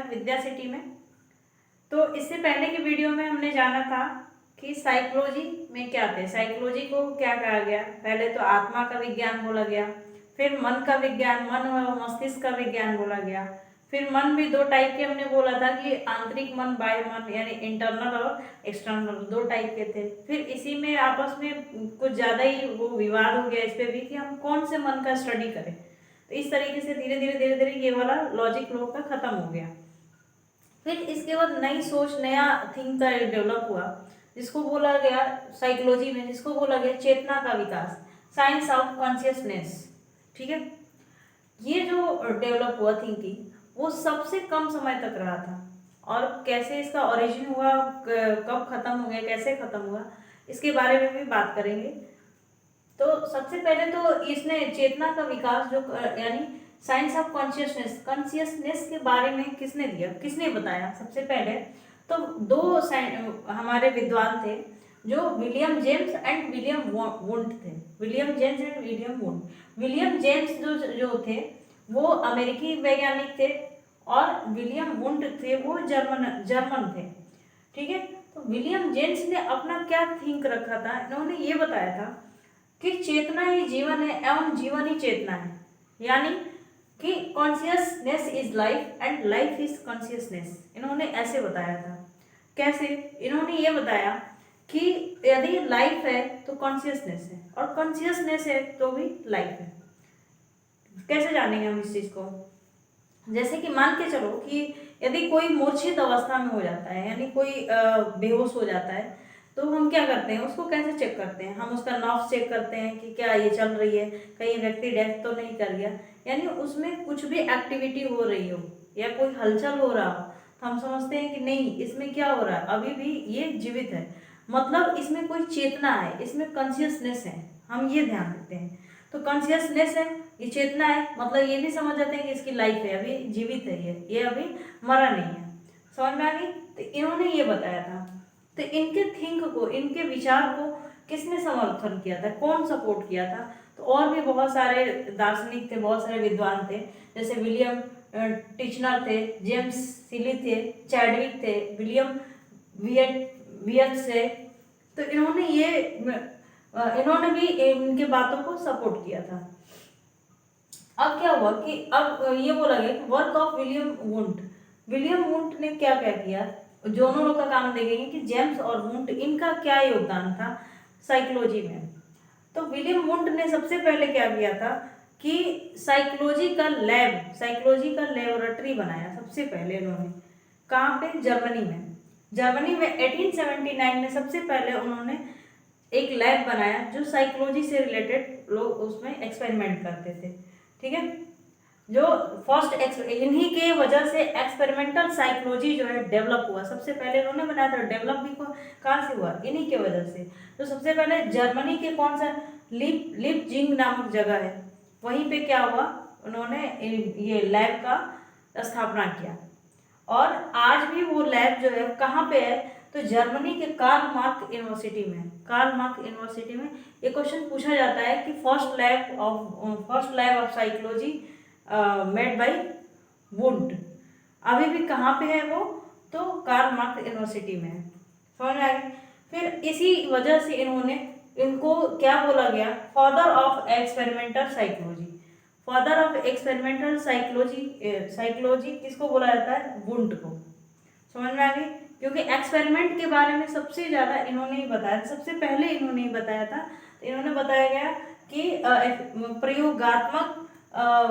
विद्या city में। तो इससे पहले की वीडियो में हमने जाना था कि साइकोलॉजी में क्या थे, साइकोलॉजी को क्या कहा गया। पहले तो आत्मा का विज्ञान बोला गया, फिर मन का विज्ञान, मन और मस्तिष्क का विज्ञान बोला गया। फिर मन भी दो टाइप के हमने बोला था कि आंतरिक मन, बाह्य मन, यानी इंटरनल और एक्सटर्नल, दो टाइप के थे। फिर इसी में आपस में कुछ ज़्यादा ही वो विवाद हो गया इस पर भी कि हम कौन से मन का स्टडी करें। तो इस तरीके से धीरे धीरे ये वाला लॉजिक लोग का खत्म हो गया। फिर इसके बाद नई सोच, नया थिंक का डेवलप हुआ, जिसको बोला गया साइकोलॉजी में, जिसको बोला गया चेतना का विकास, साइंस ऑफ कॉन्शियसनेस। ठीक है, ये जो डेवलप हुआ थिंकिंग, वो सबसे कम समय तक रहा था। और कैसे इसका ओरिजिन हुआ, कब खत्म हो गया, कैसे खत्म हुआ, इसके बारे में भी बात करेंगे। तो सबसे पहले तो इसने चेतना का विकास जो यानी साइंस ऑफ कॉन्शियसनेस, कॉन्शियसनेस के बारे में किसने दिया, किसने बताया सबसे पहले। तो दो हमारे विद्वान थे जो William James and William Wundt थे। William James and William Wundt. William James जो थे वो अमेरिकी वैज्ञानिक थे, और विलियम वुंट थे वो जर्मन थे। ठीक है, तो विलियम जेम्स ने अपना क्या थिंक रखा था, इन्होंने ये बताया था कि चेतना ही जीवन है एवं जीवन ही चेतना है, यानी कि consciousness is life and life is consciousness. इन्होंने ऐसे बताया था। कैसे? इन्होंने ये बताया कि यदि लाइफ है तो कॉन्शियसनेस है, और कॉन्शियसनेस है तो भी लाइफ है। कैसे जानेंगे हम इस चीज को? जैसे कि मान के चलो कि यदि कोई मूर्छित अवस्था में हो जाता है, यानी कोई बेहोश हो जाता है, तो हम क्या करते हैं, उसको कैसे चेक करते हैं? हम उसका नब्ज चेक करते हैं कि क्या ये चल रही है, कहीं व्यक्ति डेथ तो नहीं कर गया, यानी उसमें कुछ भी एक्टिविटी हो रही हो या कोई हलचल हो रहा हो, तो हम समझते हैं कि नहीं, इसमें क्या हो रहा है, अभी भी ये जीवित है, मतलब इसमें कोई चेतना है, इसमें कॉन्शियसनेस है, हम ये ध्यान देते हैं। तो कॉन्शियसनेस है, ये चेतना है, मतलब ये भी समझ जाते हैं कि इसकी लाइफ है, अभी जीवित है, ये अभी मरा नहीं है। समझ में आ गई? तो इन्होंने ये बताया था। तो इनके थिंक को, इनके विचार को किसने समर्थन किया था, कौन सपोर्ट किया था? तो और भी बहुत सारे दार्शनिक थे, बहुत सारे विद्वान थे, जैसे विलियम टिचनर थे, जेम्स सिली थे, चैडविक थे, विलियम वियट्स थे। तो इन्होंने भी इनके बातों को सपोर्ट किया था। अब क्या हुआ कि अब ये बोला गया कि work of William Wundt. William Wundt ने क्या क्या किया, दोनों लोग का काम देखेंगे कि जेम्स और वुंट, इनका क्या योगदान था साइकोलॉजी में। तो विलियम वुंट ने सबसे पहले क्या किया था कि साइकोलॉजी का लेबोरेटरी बनाया सबसे पहले इन्होंने। कहाँ पे? जर्मनी में। जर्मनी में 1879 में सबसे पहले उन्होंने एक लैब बनाया, जो साइकोलॉजी से रिलेटेड लोग उसमें एक्सपेरिमेंट करते थे। ठीक है, जो इन्हीं के वजह से एक्सपेरिमेंटल साइकोलॉजी जो है डेवलप हुआ। सबसे पहले इन्होंने बनाया था, डेवलप भी कहाँ से हुआ? इन्हीं के वजह से। तो सबसे पहले जर्मनी के कौन सा लिपजिंग नामक जगह है, वहीं पे क्या हुआ, उन्होंने ये लैब का स्थापना किया। और आज भी वो लैब जो है कहाँ पे है? तो जर्मनी के कार्ल मार्क यूनिवर्सिटी में। कार्ल मार्क यूनिवर्सिटी में ये क्वेश्चन पूछा जाता है कि first lab of psychology made by Wundt अभी भी कहाँ पे है वो? तो कार्ल मार्क यूनिवर्सिटी में है। समझ में आ गई? फिर इसी वजह से इनको क्या बोला गया? Father of experimental psychology. Father of experimental psychology किसको बोला जाता है? वुंट को। समझ में आ गई? क्योंकि एक्सपेरिमेंट के बारे में सबसे ज़्यादा इन्होंने ही बताया, सबसे पहले इन्होंने ही बताया था। तो इन्होंने बताया गया कि प्रयोगात्मक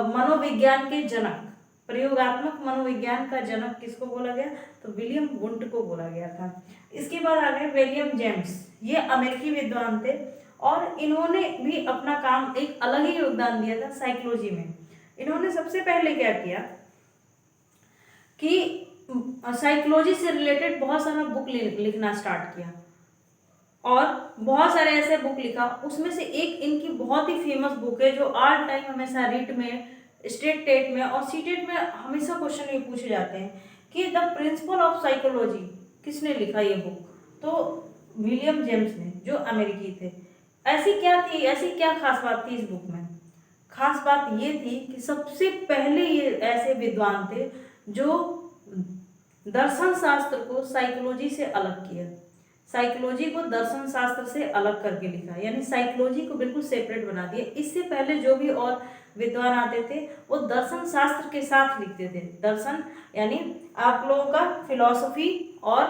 मनोविज्ञान के जनक, प्रयोगात्मक मनोविज्ञान का जनक किसको बोला गया? तो विलियम वुंट को बोला गया था। इसके बाद आ गए विलियम जेम्स। ये अमेरिकी विद्वान थे, और इन्होंने भी अपना काम, एक अलग ही योगदान दिया था साइकोलॉजी में। इन्होंने सबसे पहले क्या किया कि साइकोलॉजी से रिलेटेड बहुत सारा बुक लिखना स्टार्ट किया, और बहुत सारे ऐसे बुक लिखा। उसमें से एक इनकी बहुत ही फेमस बुक है, जो ऑल टाइम हमेशा रीट में, स्टेट टेट में और सीटेट में हमेशा क्वेश्चन ये पूछे जाते हैं कि द प्रिंसिपल ऑफ साइकोलॉजी किसने लिखा ये बुक? तो विलियम जेम्स ने, जो अमेरिकी थे। ऐसी क्या खास बात थी इस बुक में? खास बात ये थी कि सबसे पहले ये ऐसे विद्वान थे जो दर्शन शास्त्र को साइकोलॉजी से अलग किया, साइकोलॉजी को दर्शन शास्त्र से अलग करके लिखा, यानी साइकोलॉजी को बिल्कुल सेपरेट बना दिया। इससे पहले जो भी और विद्वान आते थे वो दर्शन शास्त्र के साथ लिखते थे। दर्शन यानी आप लोगों का फिलॉसफी और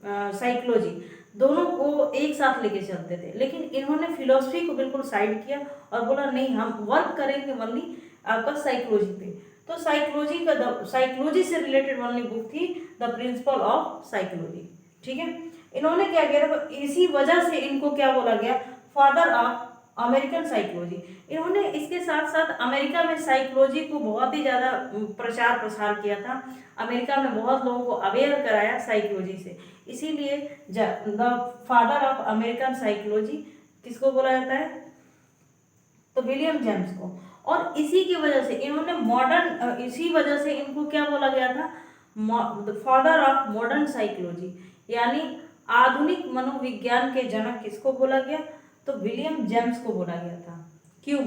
साइकोलॉजी दोनों को एक साथ लेके चलते थे, लेकिन इन्होंने फिलॉसफी को बिल्कुल साइड किया और बोला नहीं, हम वर्क करेंगे ओनली आपका साइकोलॉजी पे। तो साइकोलॉजी से रिलेटेड ओनली बुक थी द प्रिंसिपल ऑफ साइकोलॉजी। ठीक है, इन्होंने क्या किया था, इसी वजह से इनको क्या बोला गया, फादर ऑफ अमेरिकन साइकोलॉजी। इन्होंने इसके साथ साथ अमेरिका में साइकोलॉजी को बहुत ही ज़्यादा प्रचार प्रसार किया था, अमेरिका में बहुत लोगों को अवेयर कराया साइकोलॉजी से। इसीलिए the father of American psychology किसको बोला जाता है, तो विलियम जेम्स को। और इसी की वजह से इन्होंने इसी वजह से इनको क्या बोला गया था, the father of modern psychology, यानी आधुनिक मनोविज्ञान के जनक किसको बोला गया, तो विलियम जेम्स को बोला गया था। क्यों?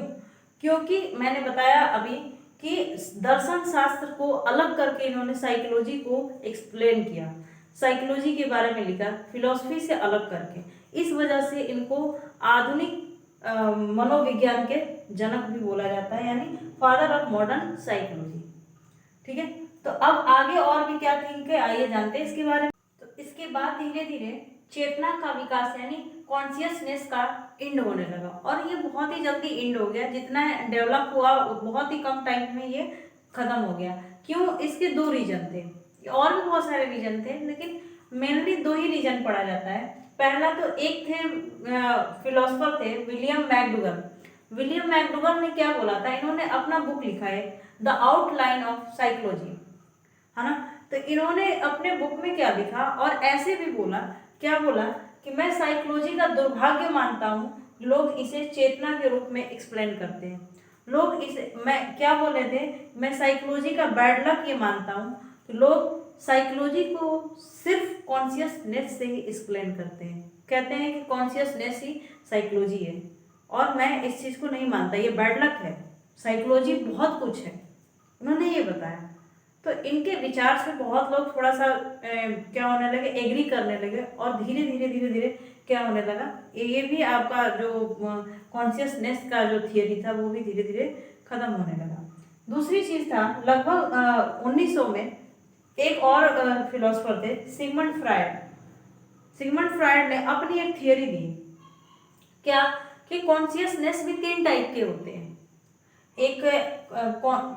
क्योंकि मैंने बताया अभी कि दर्शन शास्त्र को अलग करके इन्होंने साइकोलॉजी को एक्सप्लेन किया, साइकोलॉजी के बारे में लिखा फिलॉसफी से अलग करके। इस वजह से इनको आधुनिक मनोविज्ञान के जनक भी बोला जाता है, यानी फादर ऑफ मॉडर्न साइकोलॉजी। ठीक है, तो अब आगे और भी क्या थिंक है, आइए जानते हैं इसके बारे में। तो इसके बाद धीरे धीरे चेतना का विकास यानी कॉन्शियसनेस का इंड होने लगा, और ये बहुत ही जल्दी इंड हो गया। जितना डेवलप हुआ बहुत ही कम टाइम में ये खत्म हो गया। क्यों? इसके दो रीजन थे, और भी बहुत सारे रीजन थे, लेकिन मेनली दो ही रीजन पढ़ा जाता है। पहला तो एक थे फिलोसोफर थे विलियम मैकडूगल। विलियम मैकडूगल ने क्या बोला था, इन्होंने अपना बुक लिखा है द आउटलाइन ऑफ साइकोलॉजी, है ना। तो इन्होंने अपने बुक में क्या लिखा, और ऐसे भी बोला, क्या बोला कि मैं साइकोलॉजी का दुर्भाग्य मानता हूँ, लोग इसे चेतना के रूप में एक्सप्लेन करते हैं। लोग इसे, मैं क्या बोले थे, मैं साइकोलॉजी का बैड लक ये मानता हूँ, तो लोग साइकोलॉजी को सिर्फ कॉन्शियसनेस से ही एक्सप्लेन करते हैं, कहते हैं कि कॉन्शियसनेस ही साइकोलॉजी है, और मैं इस चीज़ को नहीं मानता, ये बैड लक है, साइकोलॉजी बहुत कुछ है, उन्होंने ये बताया। तो इनके विचार से बहुत लोग थोड़ा सा क्या होने लगे, एग्री करने लगे, और धीरे धीरे क्या होने लगा, ये भी आपका जो कॉन्शियसनेस का जो थियरी था वो भी धीरे धीरे खत्म होने लगा। दूसरी चीज़ था, लगभग 1900 में एक और फिलोसोफर थे सिगमंड फ्रायड। सिगमंड फ्रायड ने अपनी एक थियरी दी, क्या कि कॉन्शियसनेस भी 3 टाइप के होते हैं, एक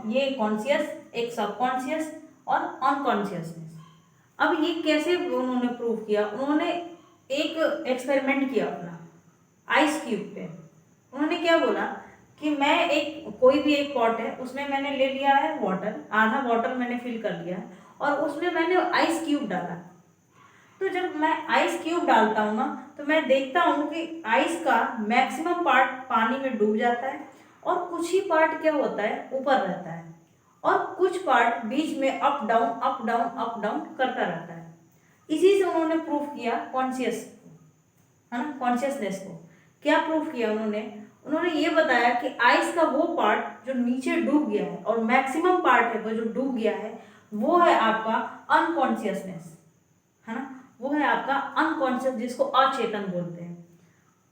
ये कॉन्शियस, एक सबकॉन्शियस और अनकॉन्शियसनेस। अब ये कैसे उन्होंने प्रूव किया, उन्होंने एक एक्सपेरिमेंट किया अपना आइस क्यूब पे। उन्होंने क्या बोला कि मैं कोई भी एक पॉट है, उसमें मैंने ले लिया है वाटर, आधा वाटर मैंने फिल कर लिया है, और उसमें मैंने आइस क्यूब डाला। तो जब मैं आइस क्यूब डालता हूँ ना, तो मैं देखता हूँ कि आइस का मैक्सिमम पार्ट पानी में डूब जाता है, और कुछ ही पार्ट क्या होता है, ऊपर रहता है, और कुछ पार्ट बीच में up down up down up down करता रहता है। इसी से उन्होंने प्रूफ किया कॉन्शियस, है ना, कॉन्शियसनेस को। क्या प्रूफ किया उन्होंने ये बताया कि आइस का वो पार्ट जो नीचे डूब गया है, और मैक्सिमम पार्ट है वो जो डूब गया है, वो है आपका अनकॉन्शियसनेस, है ना, वो है आपका अनकॉन्शियस, जिसको अचेतन बोलते हैं।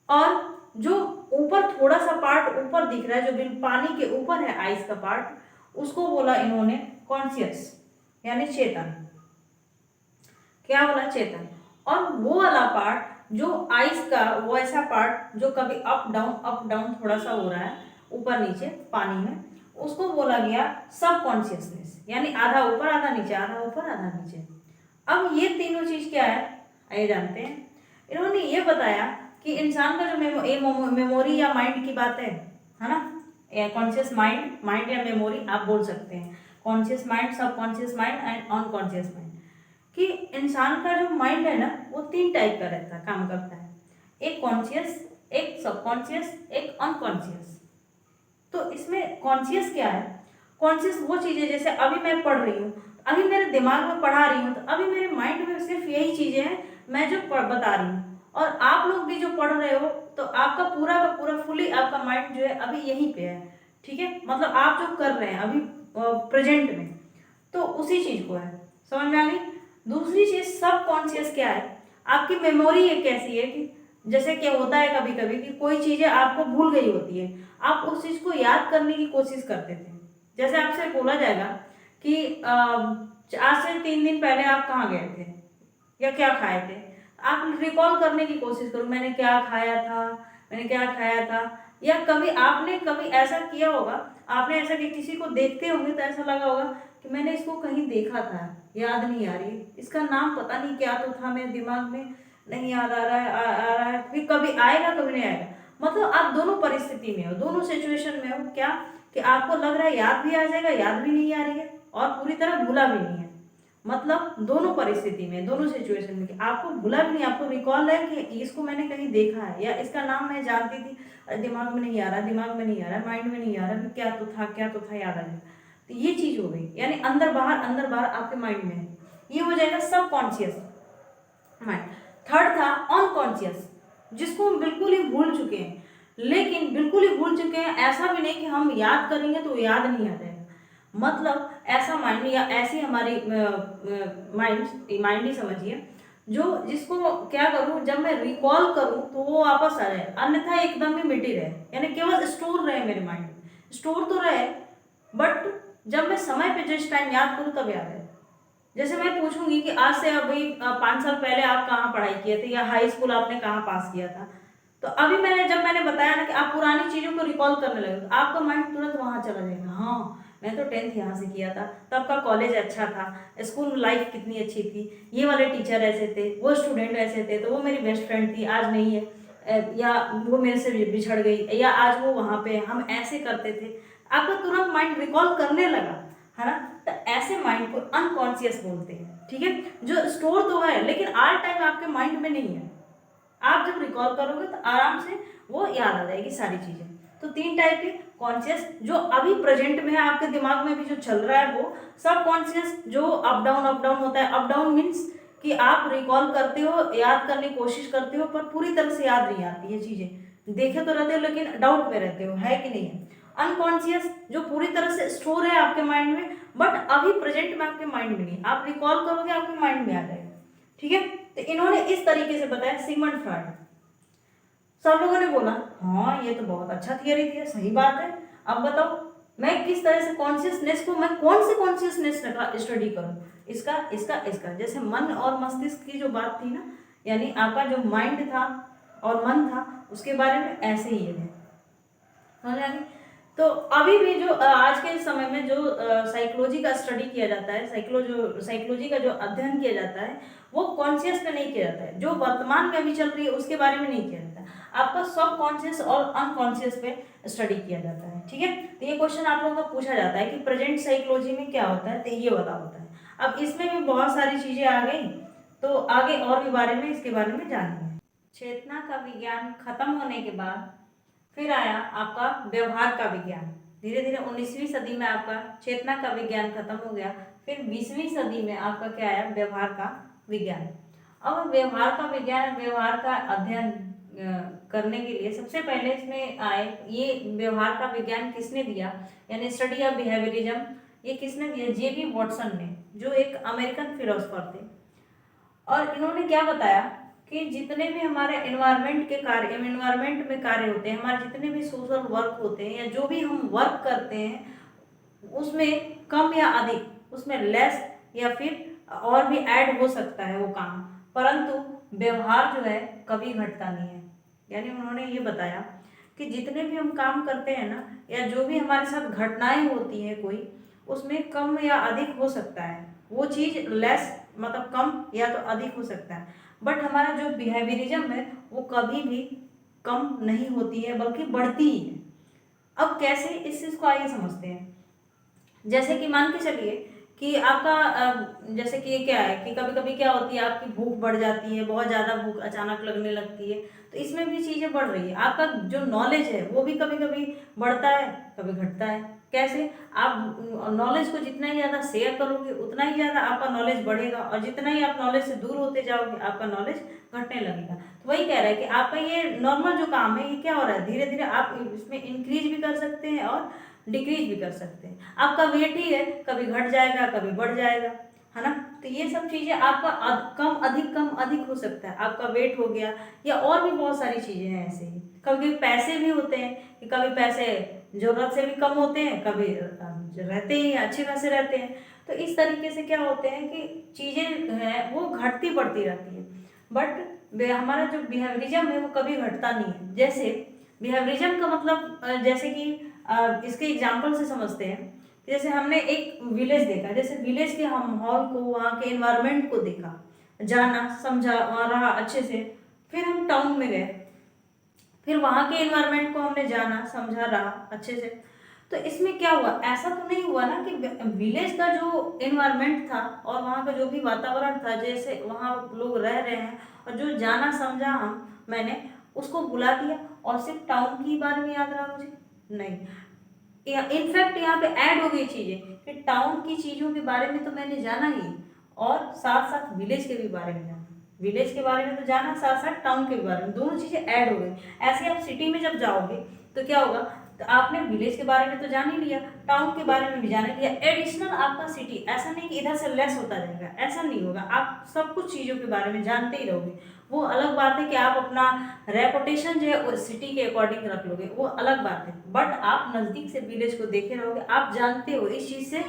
और जो ऊपर थोड़ा सा पार्ट ऊपर दिख रहा है, जो बिल्कुल पानी के ऊपर है आइस का पार्ट, उसको बोला इन्होंने कॉन्शियस, यानी चेतन। क्या बोला? चेतन। और वो वाला पार्ट जो आइस का, वो ऐसा पार्ट जो कभी अप डाउन थोड़ा सा हो रहा है ऊपर नीचे पानी में, उसको बोला गया सब कॉन्शियसनेस, यानी आधा ऊपर आधा नीचे, आधा ऊपर आधा नीचे। अब ये तीनों चीज क्या है, आइए जानते हैं। इन्होंने ये बताया कि इंसान का जो मेमोरी या माइंड की बात है ना, कॉन्शियस माइंड या मेमोरी आप बोल सकते हैं, conscious mind, subconscious mind and unconscious mind, कि इंसान का जो माइंड है ना, वो 3 टाइप का रहता है, काम करता है, एक कॉन्शियस, एक सबकॉन्शियस, एक अनकॉन्शियस। तो इसमें कॉन्शियस क्या है? कॉन्शियस वो चीज़ें, जैसे अभी मैं पढ़ रही हूँ, अभी मेरे दिमाग में पढ़ा रही हूँ, तो अभी मेरे माइंड में सिर्फ यही चीज़ें हैं मैं जो बता रही हूँ, और आप लोग भी जो पढ़ रहे हो, तो आपका पूरा का पूरा फुली आपका माइंड जो है अभी यहीं पे है, ठीक है, मतलब आप जो कर रहे हैं अभी प्रेजेंट में, तो उसी चीज़ को है। समझ में आ गई। दूसरी चीज सब कॉन्शियस क्या है, आपकी मेमोरी एक ऐसी है कि जैसे क्या होता है कभी कभी कि कोई चीजें आपको भूल गई होती है, आप उस चीज को याद करने की कोशिश करते थे। जैसे आपसे बोला जाएगा कि आज से 3 दिन पहले आप कहाँ गए थे या क्या खाए थे, आप रिकॉल करने की कोशिश करो, मैंने क्या खाया था, मैंने क्या खाया था। या कभी आपने कभी ऐसा किया होगा, आपने ऐसा कि किसी को देखते होंगे तो ऐसा लगा होगा कि मैंने इसको कहीं देखा था, याद नहीं आ रही, इसका नाम पता नहीं क्या तो था, मेरे दिमाग में नहीं याद आ रहा है, आ रहा है, फिर कभी आएगा कभी नहीं आएगा। मतलब आप दोनों परिस्थिति में हो, दोनों सिचुएशन में हो, क्या कि आपको लग रहा है याद भी आ जाएगा, याद भी नहीं आ रही है, और पूरी तरह भूला भी नहीं है। मतलब दोनों परिस्थिति में, दोनों सिचुएशन में, आपको भूला भी नहीं, आपको रिकॉल है कि इसको मैंने कहीं देखा है या इसका नाम मैं जानती थी, दिमाग में नहीं आ रहा, दिमाग में नहीं आ रहा, माइंड में नहीं आ रहा, क्या तो था, क्या तो था, याद आ जाएगा। तो ये चीज हो गई, यानी अंदर बाहर आपके माइंड में है, ये हो जाएगा सब कॉन्शियस माइंड। थर्ड था अनकॉन्शियस, जिसको हम बिल्कुल ही भूल चुके हैं, लेकिन बिल्कुल ही भूल चुके हैं, ऐसा भी नहीं कि हम याद करेंगे तो याद नहीं आ जाएगा। मतलब ऐसा माइंड या ऐसी हमारी माइंड ही समझिए, जो जिसको क्या करूं, जब मैं रिकॉल करूं तो वो वापस आ जाए, अन्यथा एकदम ही मिटी रहे, यानी केवल स्टोर रहे मेरे माइंड में, स्टोर तो रहे बट जब मैं समय पे जिस टाइम याद करूं तब याद है। जैसे मैं पूछूंगी कि आज से अभी 5 साल पहले आप कहाँ पढ़ाई किए थे या हाई स्कूल आपने कहाँ पास किया था, तो अभी मैंने बताया ना कि आप पुरानी चीजों को रिकॉल करने लगे तो आपका माइंड तुरंत वहां चला जाएगा, हाँ मैं तो 10th यहाँ से किया था, तब का कॉलेज अच्छा था, स्कूल लाइफ कितनी अच्छी थी, ये वाले टीचर ऐसे थे, वो स्टूडेंट ऐसे थे, तो वो मेरी बेस्ट फ्रेंड थी, आज नहीं है, या वो मेरे से बिछड़ गई, या आज वो वहाँ पे, हम ऐसे करते थे, आपका तुरंत माइंड रिकॉल करने लगा, है ना। तो ऐसे माइंड को अनकॉन्शियस बोलते हैं, ठीक है, जो स्टोर तो है लेकिन आल टाइम आपके माइंड में नहीं है, आप जब रिकॉल करोगे तो आराम से वो याद आ जाएगी सारी चीजें। तो 3 टाइप के कॉन्शियस, जो अभी प्रेजेंट में है आपके दिमाग में भी जो चल रहा है, वो सब कॉन्शियस जो अप डाउन होता है। अप डाउन मीन्स कि आप रिकॉल करते हो, याद करने की कोशिश करते हो, पर पूरी तरह से याद नहीं आती ये चीजें, देखे तो रहते हो लेकिन डाउट में रहते हो, है कि नहीं है। अनकॉन्शियस जो पूरी तरह से स्टोर है आपके माइंड में, बट अभी प्रेजेंट में आपके माइंड में नहीं, आप रिकॉल करोगे आपके माइंड में आ जाएगा, ठीक है। तो इन्होंने इस तरीके से बताया सिगमंड फ्रॉइड। सब लोगों ने बोला हाँ ये तो बहुत अच्छा थियरी थी, सही बात है, अब बताओ मैं किस तरह से कॉन्शियसनेस को, मैं कौन से कॉन्शियसनेस का स्टडी करूं, इसका इसका इसका, जैसे मन और मस्तिष्क की जो बात थी ना, यानी आपका जो माइंड था और मन था उसके बारे में ऐसे ही है, समझ आ गई। तो अभी भी जो आज के समय में जो साइकोलॉजी का स्टडी किया जाता है, साइकोलॉजी का जो अध्ययन किया जाता है, वो कॉन्शियस पे नहीं किया जाता है, जो वर्तमान में अभी चल रही है उसके बारे में नहीं किया जाता है, आपका सब कॉन्शियस और अनकॉन्शियस पे स्टडी किया जाता है, ठीक है। तो ये क्वेश्चन आप लोगों का पूछा जाता है कि प्रेजेंट साइकोलॉजी में क्या होता है, तो ये बता होता है। अब इसमें भी बहुत सारी चीजें आ गई, तो आगे और भी बारे में इसके बारे में जानेंगे। चेतना का विज्ञान खत्म होने के बाद फिर आया आपका व्यवहार का विज्ञान। धीरे धीरे 19वीं सदी में आपका चेतना का विज्ञान खत्म हो गया, फिर 20वीं सदी में आपका क्या आया, व्यवहार का विज्ञान। अब व्यवहार का विज्ञान, व्यवहार का अध्ययन करने के लिए सबसे पहले इसमें आए, ये व्यवहार का विज्ञान किसने दिया, यानी स्टडी ऑफ बिहेवियरिज्म, ये किसने दिया, जेबी वॉटसन ने, जो एक अमेरिकन फिलोसफर थे। और इन्होंने क्या बताया कि जितने भी हमारे एनवायरनमेंट के कार्य, एनवायरनमेंट में कार्य होते हैं, हमारे जितने भी सोशल वर्क होते हैं या जो भी हम वर्क करते हैं, उसमें कम या अधिक, उसमें लेस या फिर और भी ऐड हो सकता है वो काम, परंतु व्यवहार जो है कभी घटता नहीं है। यानी उन्होंने ये बताया कि जितने भी हम काम करते हैं ना, या जो भी हमारे साथ घटनाएं होती हैं कोई, उसमें कम या अधिक हो सकता है, वो चीज़ लेस मतलब कम या तो अधिक हो सकता है, बट हमारा जो बिहेवियरिज्म है वो कभी भी कम नहीं होती है बल्कि बढ़ती ही है। अब कैसे, इस चीज़ को आइए समझते हैं। जैसे कि मान के चलिए कि आपका जैसे कि ये क्या है कि कभी कभी क्या होती है, आपकी भूख बढ़ जाती है, बहुत ज़्यादा भूख अचानक लगने लगती है, तो इसमें भी चीज़ें बढ़ रही है। आपका जो नॉलेज है वो भी कभी कभी बढ़ता है, कभी घटता है। कैसे, आप नॉलेज को जितना ही ज़्यादा शेयर करोगे उतना ही ज़्यादा आपका नॉलेज बढ़ेगा, और जितना ही आप नॉलेज से दूर होते जाओगे आपका नॉलेज घटने लगेगा। तो वही कह रहा है कि आपका ये नॉर्मल जो काम है ये क्या हो रहा है, धीरे धीरे आप इसमें इंक्रीज भी कर सकते हैं और डिक्रीज भी कर सकते हैं। आपका वेट ही है, कभी घट जाएगा कभी बढ़ जाएगा, है ना। तो ये सब चीज़ें आपका कम अधिक हो सकता है, आपका वेट हो गया, या और भी बहुत सारी चीज़ें हैं ऐसे ही। कभी पैसे भी होते हैं कि कभी पैसे ज़रूरत से भी कम होते हैं, कभी रहते ही अच्छे खासे रहते हैं। तो इस तरीके से क्या होते हैं कि चीज़ें हैं वो घटती बढ़ती रहती है, बट हमारा जो बिहेवियरिज्म है वो कभी घटता नहीं है। जैसे बिहेवियरिज्म का मतलब जैसे कि इसके एग्जाम्पल से समझते हैं। जैसे हमने एक विलेज देखा, जैसे विलेज के हम माहौल को, वहाँ के एनवायरनमेंट को देखा, जाना समझा, वहाँ रहा अच्छे से। फिर हम टाउन में गए, फिर वहाँ के एनवायरनमेंट को हमने जाना समझा, रहा अच्छे से। तो इसमें क्या हुआ, ऐसा तो नहीं हुआ ना कि विलेज का जो एनवायरनमेंट था और वहाँ का जो भी वातावरण था, जैसे वहाँ लोग रह रहे हैं और जो जाना समझा मैंने उसको भुला दिया और सिर्फ टाउन की बारे में याद रहा मुझे, नहीं। इनफैक्ट यहाँ पे ऐड हो गई चीजें कि टाउन की चीजों के बारे में तो मैंने जाना ही, और साथ साथ विलेज के भी बारे में जाना। विलेज के बारे में तो जाना, साथ साथ टाउन के भी बारे में, दोनों चीजें ऐड हो गई। ऐसे आप सिटी में जब जाओगे तो क्या होगा, तो आपने विलेज के बारे में तो जान ही लिया, टाउन के बारे में भी जान लिया, एडिशनल आपका सिटी, ऐसा नहीं कि इधर से लेस होता जाएगा, ऐसा नहीं होगा। आप सब कुछ चीज़ों के बारे में जानते ही रहोगे। वो अलग बात है कि आप अपना रेपुटेशन जो है सिटी के अकॉर्डिंग रख लोगे, वो अलग बात है, बट आप नज़दीक से विलेज को देखे रहोगे, आप जानते हो इस चीज़ से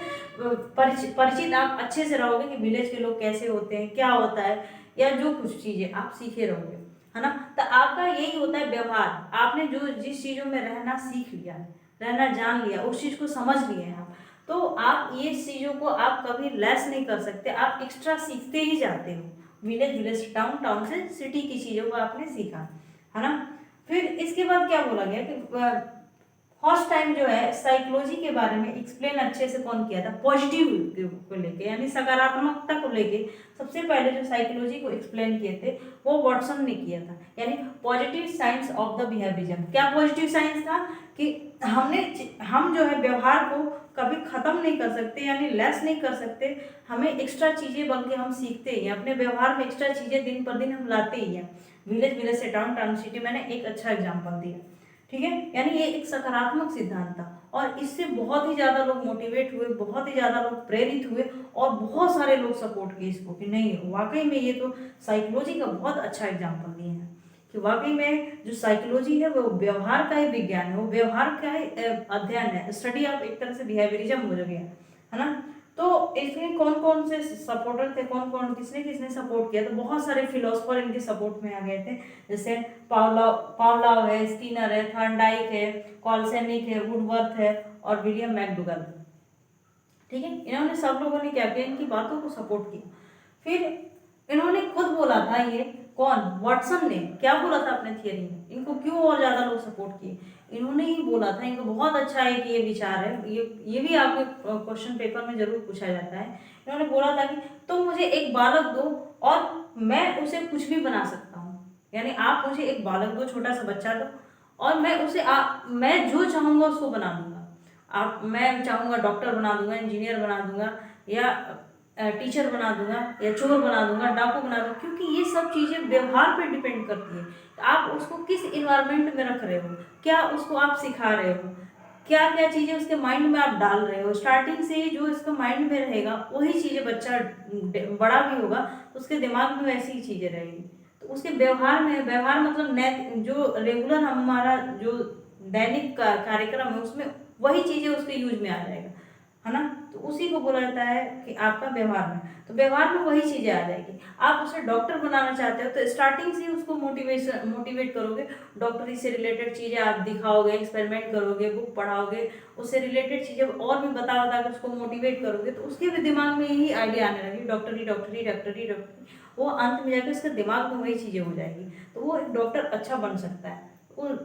परिचित आप अच्छे से रहोगे कि विलेज के लोग कैसे होते हैं, क्या होता है, या जो कुछ चीज़ें आप सीखे रहोगे, है ना। तो आपका यही होता है व्यवहार, आपने जो जिस चीज़ों में रहना सीख लिया, रहना जान लिया, उस चीज़ को समझ लिए हैं आप, तो आप ये चीज़ों को आप कभी लेस नहीं कर सकते, आप एक्स्ट्रा सीखते ही जाते हो। विलेज, विलेज से टाउन, टाउन से सिटी की चीज़ों को आपने सीखा, है ना। फिर इसके बाद क्या बोला गया कि फर्स्ट टाइम जो है साइकोलॉजी के बारे में एक्सप्लेन अच्छे से कौन किया था, पॉजिटिव को लेके, यानी सकारात्मकता को लेके सबसे पहले जो साइकोलॉजी को एक्सप्लेन किए थे वो वॉटसन ने किया था, यानी positive science of the behaviourism. क्या पॉजिटिव साइंस था कि हम जो है व्यवहार को कभी खत्म नहीं कर सकते, यानी लेस नहीं कर सकते, हमें एक्स्ट्रा चीजें, बल्कि हम सीखते ही हैं, अपने व्यवहार में एक्स्ट्रा चीजें दिन पर दिन हम लाते ही हैं। विलेज, विलेज से टाउन, टाउन सिटी, मैंने एक अच्छा एग्जाम्पल दिया, ठीक है। यानी ये एक सकारात्मक सिद्धांत था और इससे बहुत ही ज़्यादा लोग मोटिवेट हुए, बहुत ही ज़्यादा लोग प्रेरित हुए और बहुत सारे लोग सपोर्ट किए इसको कि नहीं वाकई में ये तो साइकोलॉजी का बहुत अच्छा एग्जाम्पल दिए हैं कि वाकई में जो साइकोलॉजी है वो व्यवहार का ही विज्ञान है, वो व्यवहार का ही अध्ययन है, स्टडी ऑफ एक तरह से बिहेवियरिज्म हो गया, है ना। तो इसमें कौन कौन से सपोर्टर थे, कौन कौन किसने किसने सपोर्ट किया, तो बहुत सारे फिलोसफर इनके सपोर्ट में आ गए थे, जैसे पावलव है, स्किनर है, थॉर्नडाइक है, कॉलसेनिक है, वुडवर्थ है और विलियम मैकडूगल, ठीक है। इन्होंने सब लोगों ने क्या किया, इनकी बातों को सपोर्ट किया। फिर इन्होंने खुद बोला था, ये कौन, वाटसन ने क्या बोला था अपने थियरी में, इनको क्यों और ज्यादा लोग सपोर्ट किए, इन्होंने ही बोला था, इनको बहुत अच्छा है कि ये विचार है, ये भी आपके क्वेश्चन पेपर में जरूर पूछा जाता है। इन्होंने बोला था कि तुम मुझे एक बालक दो और मैं उसे कुछ भी बना सकता हूँ, यानी आप मुझे एक बालक दो, छोटा सा बच्चा दो, और मैं उसे मैं जो चाहूंगा उसको बना दूंगा। आप, मैं चाहूंगा डॉक्टर बना दूंगा, इंजीनियर बना दूंगा, या टीचर बना दूंगा, या चोर बना दूंगा, डाकू बना दूंगा, क्योंकि ये सब चीज़ें व्यवहार पे डिपेंड करती है। तो आप उसको किस इन्वायरमेंट में रख रहे हो, क्या उसको आप सिखा रहे हो, क्या क्या चीज़ें उसके माइंड में आप डाल रहे हो। स्टार्टिंग से ही जो इसका माइंड में रहेगा वही चीज़ें बच्चा बड़ा भी होगा तो उसके दिमाग में वैसी ही चीज़ें रहेगी। तो उसके व्यवहार में, व्यवहार मतलब जो रेगुलर हमारा जो दैनिक कार्यक्रम है उसमें वही चीज़ें उसके यूज में आ जाएगा, है ना। तो उसी को बोला जाता है कि आपका व्यवहार में, तो व्यवहार में वही चीज़ें आ जाएगी। आप उसे डॉक्टर बनाना चाहते हो तो स्टार्टिंग से ही उसको मोटिवेट करोगे, डॉक्टरी से रिलेटेड चीज़ें आप दिखाओगे, एक्सपेरिमेंट करोगे, बुक पढ़ाओगे, उससे रिलेटेड चीज़ें और भी बता के उसको मोटिवेट करोगे, तो उसके भी दिमाग में यही आइडिया आने लगी, डॉक्टरी डॉक्टरी डॉक्टरी डॉक्टरी, वो अंत में जाकर उसके दिमाग में वही चीज़ें हो जाएगी, तो वो एक डॉक्टर अच्छा बन सकता है।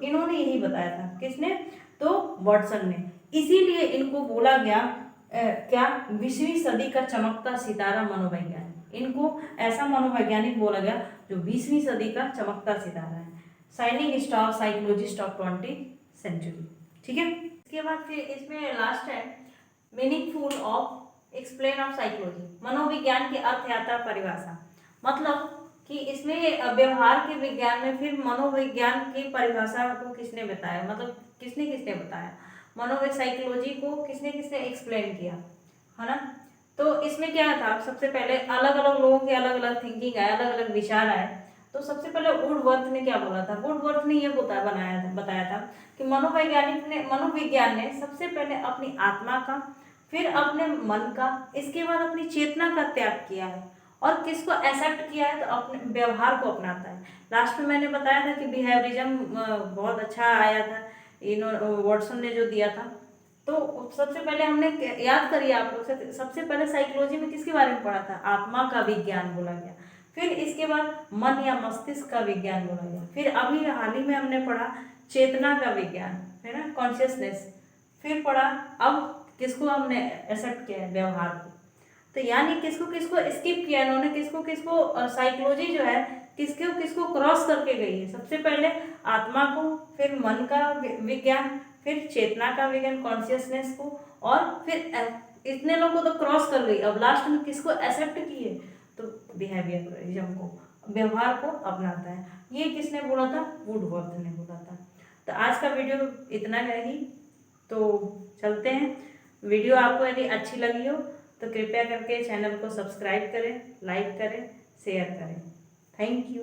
इन्होंने यही बताया था, किसने, तो वाटसन ने। इसीलिए इनको बोला गया क्या, 20वीं सदी का चमकता सितारा मनोवैज्ञानिक, इनको ऐसा मनोवैज्ञानिक बोला गया जो 20वीं सदी का चमकता सितारा है, shining star psychologist of 20th century, ठीक है। इसके बाद फिर इसमें लास्ट है meaningful of explain of psychology, मनोविज्ञान की अर्थ यात्रा परिभाषा, मतलब कि इसमें व्यवहार के विज्ञान में फिर मनोविज्ञान की परिभाषा को किसने बताया, मतलब किसने किसने बताया, मनोवैज्ञानिक साइकोलॉजी को किसने किसने एक्सप्लेन किया, है ना। तो इसमें क्या था, सबसे पहले अलग अलग लोगों के अलग अलग थिंकिंग आए, अलग अलग विचार आए। तो सबसे पहले वुडवर्थ ने क्या बोला था, वुडवर्थ ने ये बताया था कि मनोविज्ञान ने सबसे पहले अपनी आत्मा का, फिर अपने मन का, इसके बाद अपनी चेतना का त्याग किया है। और किसको एक्सेप्ट किया है, तो अपने व्यवहार को अपनाता है। लास्ट में मैंने बताया था कि बिहेवियरिज्म बहुत अच्छा आया था, वॉटसन ने जो दिया था। तो सबसे पहले हमने याद करिए आप लोग से, सबसे पहले साइकोलॉजी में किसके बारे में पढ़ा था, आत्मा का विज्ञान बोला गया। फिर इसके बाद मन या मस्तिष्क का विज्ञान बोला गया। फिर अभी हाल ही में हमने पढ़ा चेतना का विज्ञान, है ना, कॉन्शियसनेस। फिर पढ़ा अब किसको हमने एक्सेप्ट किया है, व्यवहार को। तो यानी किसको किसको स्किप किया इन्होंने, किसको किसको साइकोलॉजी जो है किसको किसको क्रॉस करके गई है। सबसे पहले आत्मा को, फिर मन का विज्ञान, फिर चेतना का विज्ञान कॉन्शियसनेस को, और फिर इतने लोगों को तो क्रॉस कर गई। अब लास्ट में किसको एक्सेप्ट किए, तो बिहेवियरिज्म को, व्यवहार को अपनाता है। ये किसने बोला था, वुडवर्थ ने बोला था। तो आज का वीडियो इतना ही, तो चलते हैं। वीडियो आपको यदि अच्छी लगी हो तो कृपया करके चैनल को सब्सक्राइब करें, लाइक करें, शेयर करें। Thank you.